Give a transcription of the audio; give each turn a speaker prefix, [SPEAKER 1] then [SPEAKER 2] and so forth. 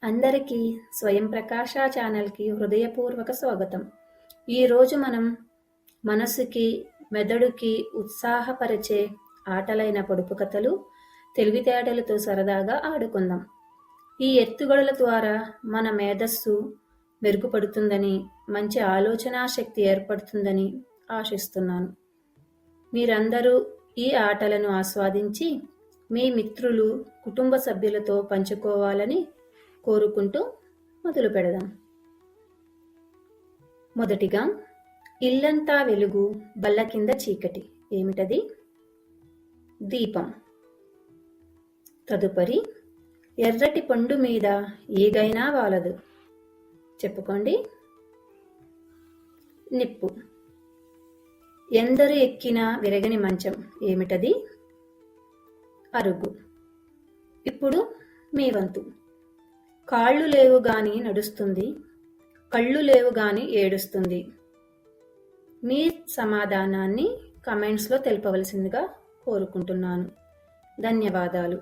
[SPEAKER 1] అందరికీ స్వయం ప్రకాశ ఛానల్కి హృదయపూర్వక స్వాగతం. ఈరోజు మనం మనసుకి మెదడుకి ఉత్సాహపరిచే ఆటలైన పొడుపు కథలు, తెలివితేటలతో సరదాగా ఆడుకుందాం. ఈ ఎత్తుగడల ద్వారా మన మేధస్సు మెరుగుపడుతుందని, మంచి ఆలోచనా శక్తి ఏర్పడుతుందని ఆశిస్తున్నాను. మీరందరూ ఈ ఆటలను ఆస్వాదించి మీ మిత్రులు, కుటుంబ సభ్యులతో పంచుకోవాలని కోరుకుంటూ మొదలు పెడదాం. మొదటిగా, ఇల్లంతా వెలుగు బల్ల కింద చీకటి. ఏమిటది? దీపం. తదుపరి, ఎర్రటి పండు మీద ఈగైనా వాలదు. చెప్పుకోండి. నిప్పు. ఎందరు ఎక్కినా విరగని మంచం. ఏమిటది? అరుగు. ఇప్పుడు మీ వంతు. కాళ్ళు లేవు గాని నడుస్తుంది, కళ్ళు లేవు గాని ఏడుస్తుంది. మీ సమాధానాన్ని కమెంట్స్లో తెలపవలసిందిగా కోరుకుంటున్నాను. ధన్యవాదాలు.